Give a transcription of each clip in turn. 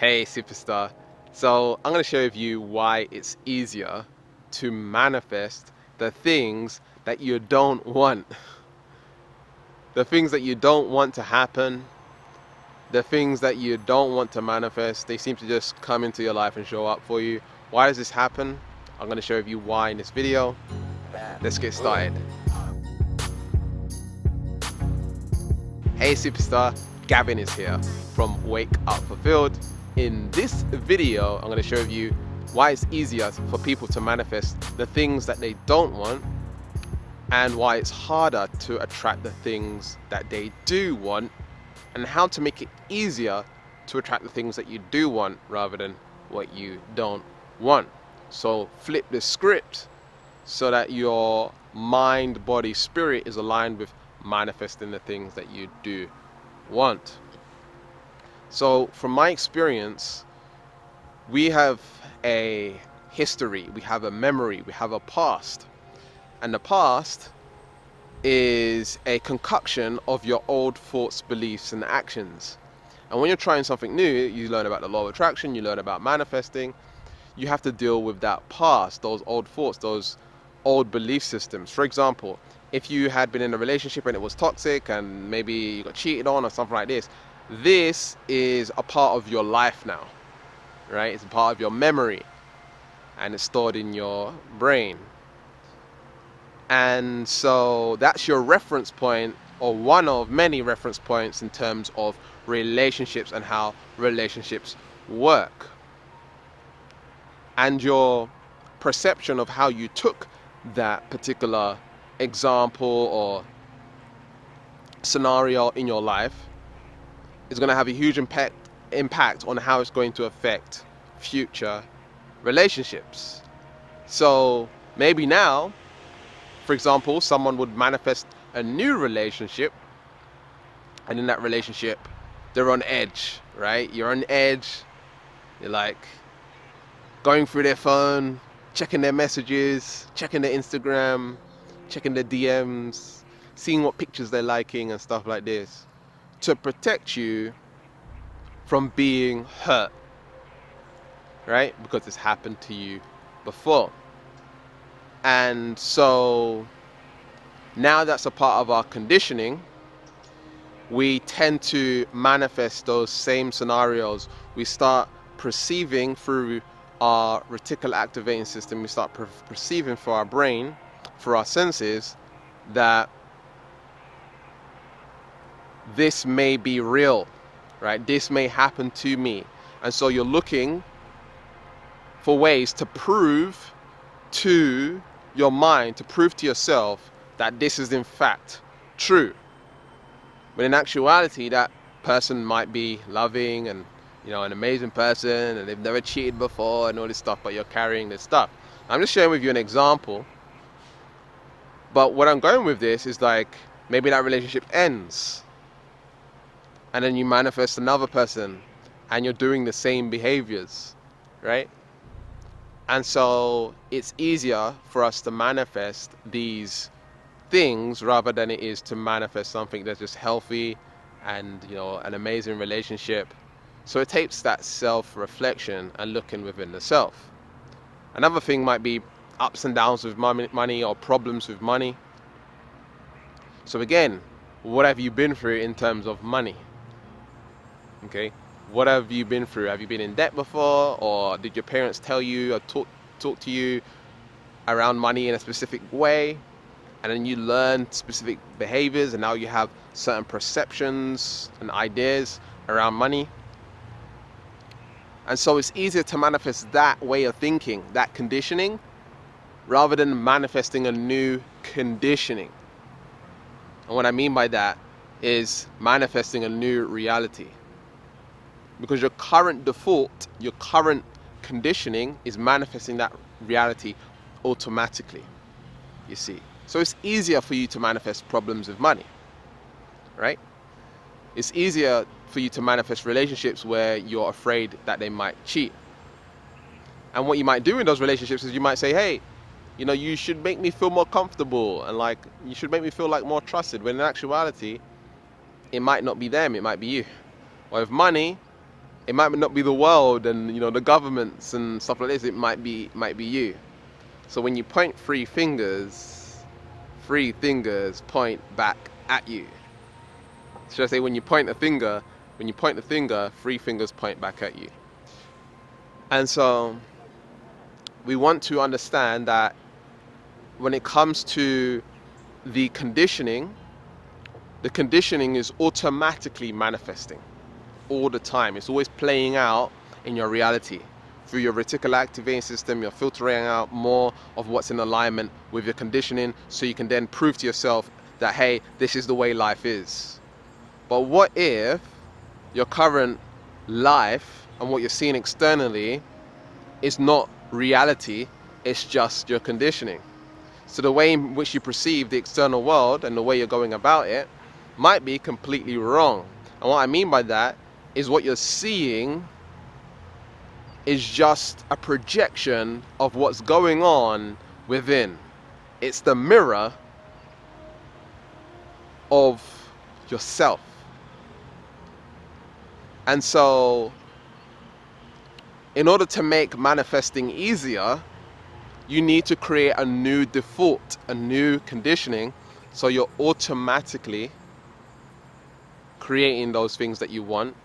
Hey superstar, so I'm going to share with you why it's easier to manifest the things that you don't want. The things that you don't want to happen, the things that you don't want to manifest, they seem to just come into your life and show up for you. Why does this happen? I'm going to share with you why in this video. Let's get started. Hey superstar, Gavin is here from Wake Up Fulfilled. In this video, I'm going to show you why it's easier for people to manifest the things that they don't want and why it's harder to attract the things that they do want, and how to make it easier to attract the things that you do want rather than what you don't want. So flip the script so that your mind, body, spirit is aligned with manifesting the things that you do want. So from my experience, we have a history, we have a memory, we have a past. And the past is a concoction of your old thoughts, beliefs, and actions. And when you're trying something new, you learn about the law of attraction, you learn about manifesting. You have to deal with that past, those old thoughts, those old belief systems. For example, if you had been in a relationship and it was toxic and maybe you got cheated on or something like this, this is a part of your life now, right? It's a part of your memory and it's stored in your brain. And so that's your reference point, or one of many reference points in terms of relationships and how relationships work. And your perception of how you took that particular example or scenario in your life is going to have a huge impact on how it's going to affect future relationships. So maybe now, for example, someone would manifest a new relationship, and in that relationship they're on edge, right? You're on edge, you're like going through their phone, checking their messages, checking their Instagram, checking their DMs, seeing what pictures they're liking and stuff like this, to protect you from being hurt, right? Because it's happened to you before. And so now that's a part of our conditioning. We tend to manifest those same scenarios. We start perceiving through our reticular activating system, we start perceiving for our brain, for our senses, that this may be real, right? This may happen to me. And so you're looking for ways to prove to your mind, to prove to yourself that this is in fact true. But in actuality, that person might be loving and an amazing person, and they've never cheated before and all this stuff, but you're carrying this stuff. I'm just sharing with you an example. But what I'm going with this is, like, maybe that relationship ends and then you manifest another person and you're doing the same behaviors, right? And so it's easier for us to manifest these things rather than it is to manifest something that's just healthy and, an amazing relationship. So it takes that self-reflection and looking within the self. Another thing might be ups and downs with money or problems with money. So again, what have you been through in terms of money? Okay, what have you been through? Have you been in debt before, or did your parents tell you or talk to you around money in a specific way, and then you learn specific behaviors and now you have certain perceptions and ideas around money? And so it's easier to manifest that way of thinking, that conditioning, rather than manifesting a new conditioning. And what I mean by that is manifesting a new reality. Because your current default, your current conditioning is manifesting that reality automatically, you see. So it's easier for you to manifest problems with money, right? It's easier for you to manifest relationships where you're afraid that they might cheat. And what you might do in those relationships is you might say, hey, you should make me feel more comfortable, and like, you should make me feel like more trusted, when in actuality, it might not be them, it might be you. Or with money, It might not be the world and the governments and stuff like this. It might be you. So when you point three fingers point back at you. Should I say when you point a finger, three fingers point back at you. And so we want to understand that when it comes to the conditioning is automatically manifesting all the time. It's always playing out in your reality. Through your reticular activating system, you're filtering out more of what's in alignment with your conditioning, so you can then prove to yourself that, hey, this is the way life is. But what if your current life and what you're seeing externally is not reality, it's just your conditioning? So the way in which you perceive the external world and the way you're going about it might be completely wrong. And what I mean by that is what you're seeing is just a projection of what's going on within. It's the mirror of yourself. And so in order to make manifesting easier, you need to create a new default, a new conditioning, so you're automatically creating those things that you want,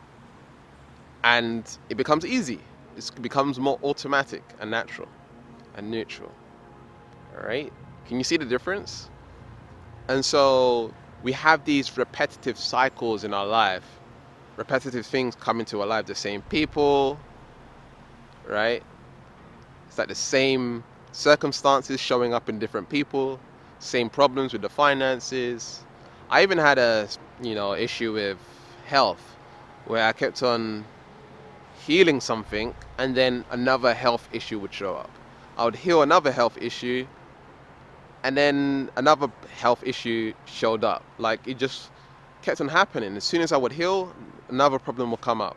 and it becomes easy. It becomes more automatic and natural and neutral. All right? Can you see the difference? And so we have these repetitive cycles in our life. Repetitive things come into our life, the same people, right? It's like the same circumstances showing up in different people, same problems with the finances. I even had a issue with health where I kept on healing something and then another health issue would show up. I would heal another health issue and then another health issue showed up. Like, it just kept on happening. As soon as I would heal, another problem would come up.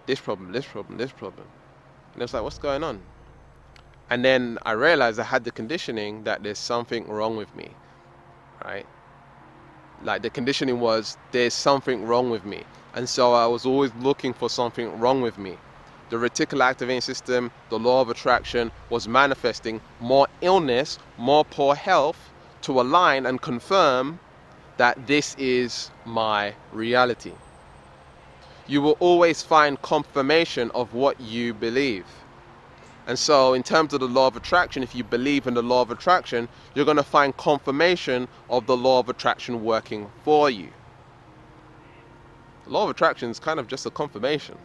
This problem. And it was like, what's going on? And then I realized I had the conditioning that there's something wrong with me, right? Like, the conditioning was, there's something wrong with me. And so I was always looking for something wrong with me. The reticular activating system, the law of attraction, was manifesting more illness, more poor health, to align and confirm that this is my reality. You will always find confirmation of what you believe. And so in terms of the law of attraction, if you believe in the law of attraction, you're going to find confirmation of the law of attraction working for you. The law of attraction is kind of just a confirmation.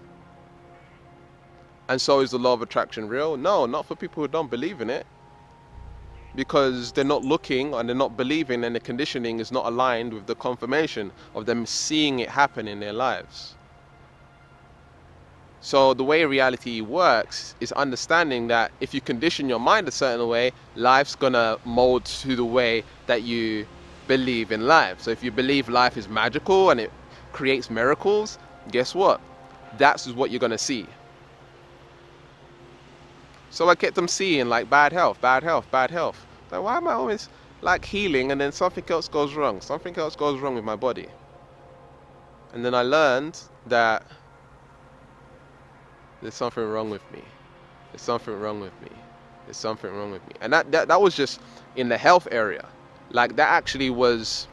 And so is the law of attraction real? No, not for people who don't believe in it. Because they're not looking and they're not believing, and the conditioning is not aligned with the confirmation of them seeing it happen in their lives. So the way reality works is understanding that if you condition your mind a certain way, life's gonna mold to the way that you believe in life. So if you believe life is magical and it creates miracles, guess what? That's what you're gonna see. So I kept them seeing like bad health. Like, why am I always like healing and then something else goes wrong? Something else goes wrong with my body. And then I learned that there's something wrong with me. There's something wrong with me. There's something wrong with me. And that was just in the health area. Like, that actually was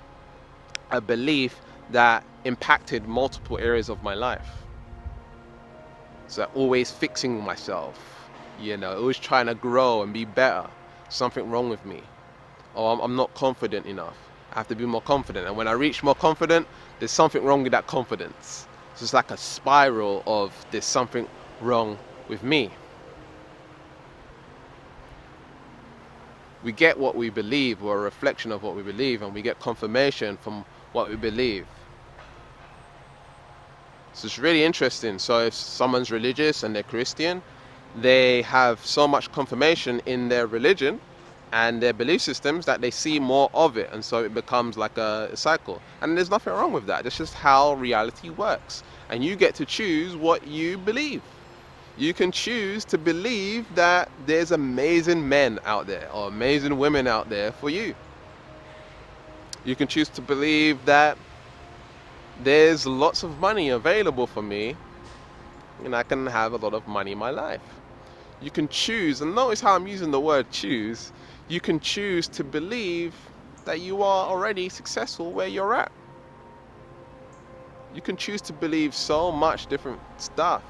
a belief that impacted multiple areas of my life. So always fixing myself, always trying to grow and be better. Something wrong with me. Or I'm not confident enough. I have to be more confident. And when I reach more confident, there's something wrong with that confidence. So it's like a spiral of there's something wrong with me. We get what we believe. We're a reflection of what we believe, and we get confirmation from what we believe. So it's really interesting. So if someone's religious and they're Christian, they have so much confirmation in their religion and their belief systems that they see more of it, and so it becomes like a cycle. And there's nothing wrong with that. That's just how reality works. And you get to choose what you believe. You can choose to believe that there's amazing men out there or amazing women out there for you. You can choose to believe that there's lots of money available for me and I can have a lot of money in my life. You can choose, and notice how I'm using the word choose. You can choose to believe that you are already successful where you're at. You can choose to believe so much different stuff.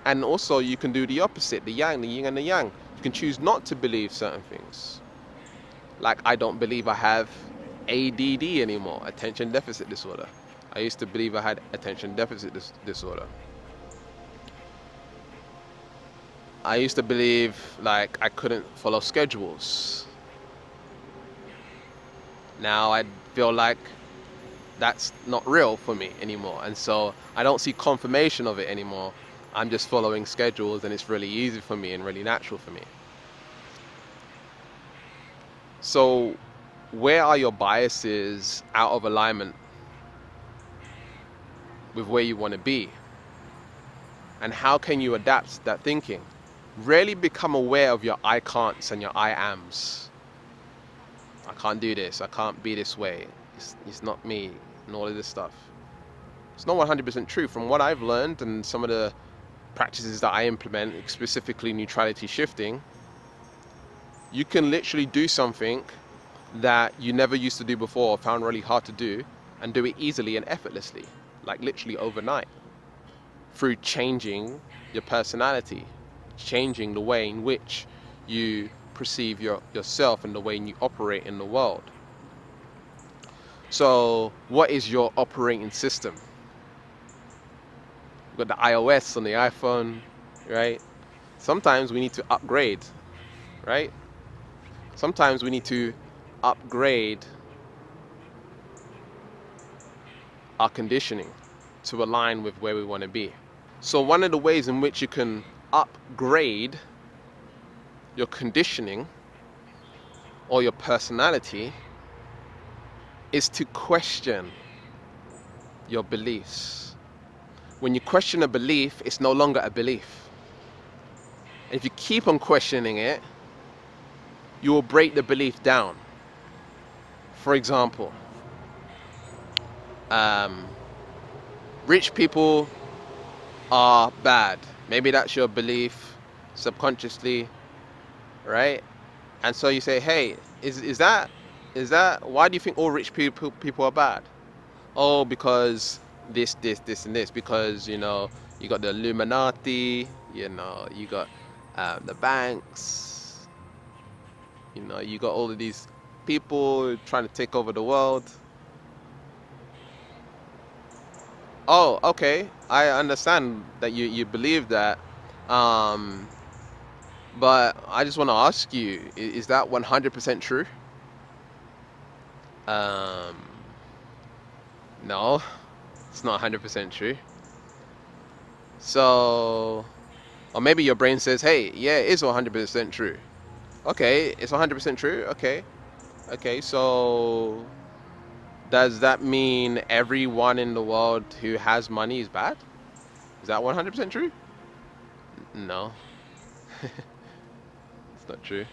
And also you can do the opposite, the yin and the yang. You can choose not to believe certain things. Like, I don't believe I have ADD anymore, attention deficit disorder. I used to believe I had attention deficit disorder. I used to believe like I couldn't follow schedules. Now I feel like that's not real for me anymore, and so I don't see confirmation of it anymore. I'm just following schedules, and it's really easy for me and really natural for me. So where are your biases out of alignment with where you want to be? And how can you adapt that thinking? Really become aware of your I can'ts and your I ams. I can't do this, I can't be this way, it's not me, and all of this stuff. It's not 100% true. From what I've learned and some of the practices that I implement, specifically neutrality shifting, you can literally do something that you never used to do before or found really hard to do, and do it easily and effortlessly, like literally overnight, through changing your personality, changing the way in which you perceive yourself and the way you operate in the world. So what is your operating system? You've got the iOS on the iPhone, right? Sometimes we need to upgrade, right? Sometimes we need to upgrade our conditioning to align with where we want to be. So one of the ways in which you can upgrade your conditioning or your personality is to question your beliefs. When you question a belief, it's no longer a belief. And if you keep on questioning it, you will break the belief down. For example, rich people are bad. Maybe that's your belief subconsciously, right? And so you say, hey, is that why do you think all rich people are bad? Oh, because this and this, because you got the Illuminati, you got the banks, you got all of these people trying to take over the world. Oh, okay, I understand that you believe that, but I just want to ask you, is that 100% true? No, it's not 100% true. So, or maybe your brain says, hey, yeah, it is 100% true. Okay, it's 100% true. Okay, so does that mean everyone in the world who has money is bad? Is that 100% true? No, it's not true.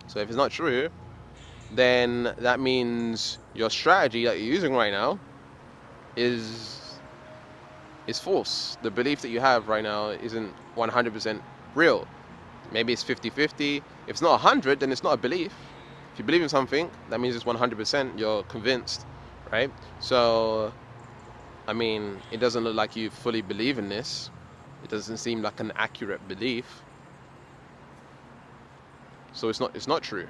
So if it's not true, then that means your strategy that you're using right now is false. The belief that you have right now isn't 100% real. Maybe it's 50-50. If it's not 100, then it's not a belief. If you believe in something, that means it's 100%. You're convinced, right? So, I mean, it doesn't look like you fully believe in this. It doesn't seem like an accurate belief. So it's not true.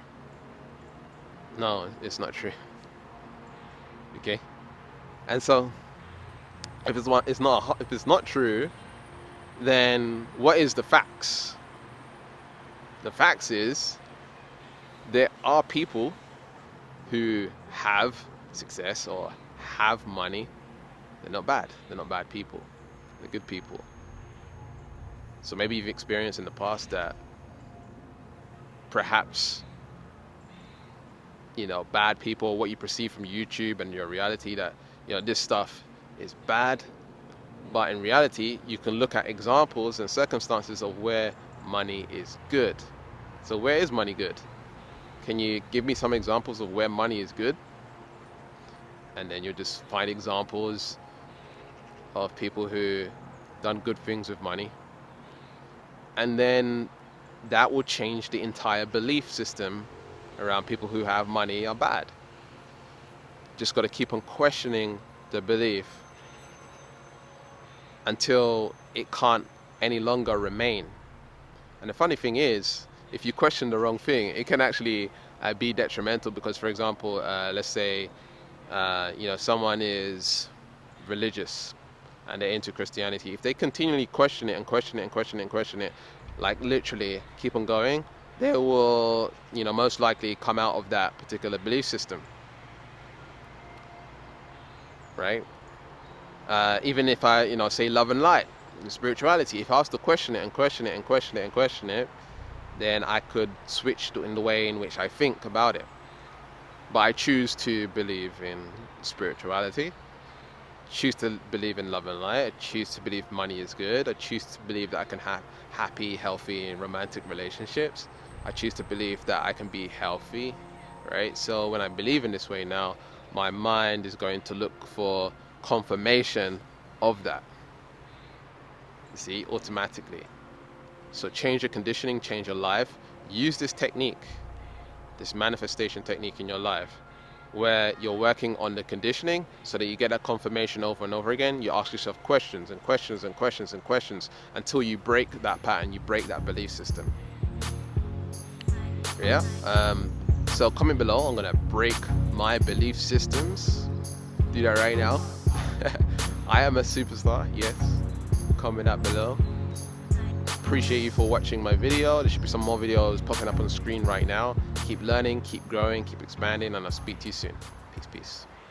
No, it's not true. Okay? And so if it's not true, then what is the facts? The facts is there are people who have success or have money. They're not bad. They're not bad people. They're good people. So maybe you've experienced in the past that perhaps bad people, what you perceive from YouTube and your reality, that this stuff is bad. But in reality, you can look at examples and circumstances of where money is good. So where is money good? Can you give me some examples of where money is good? And then you'll just find examples of people who done good things with money, and then that will change the entire belief system around people who have money are bad. Just got to keep on questioning the belief until it can't any longer remain. And the funny thing is, if you question the wrong thing, it can actually be detrimental, because, for example, let's say someone is religious and they're into Christianity. If they continually question it and question it and question it and question it, like literally keep on going, they will, most likely come out of that particular belief system, right? Even if I, say love and light, spirituality, if I was to question it and question it and question it and question it, then I could switch in the way in which I think about it. But I choose to believe in spirituality, choose to believe in love and light, I choose to believe money is good, I choose to believe that I can have happy, healthy, and romantic relationships, I choose to believe that I can be healthy, right? So when I believe in this way now, my mind is going to look for confirmation of that, you see, automatically. So change your conditioning, change your life, use this technique, this manifestation technique in your life, where you're working on the conditioning so that you get that confirmation over and over again. You ask yourself questions and questions and questions and questions until you break that pattern, you break that belief system. Yeah. So comment below, I'm gonna break my belief systems. Do that right now. I am a superstar, yes. Comment that below. Appreciate you for watching my video. There should be some more videos popping up on the screen right now. Keep learning, keep growing, keep expanding, and I'll speak to you soon. Peace, peace.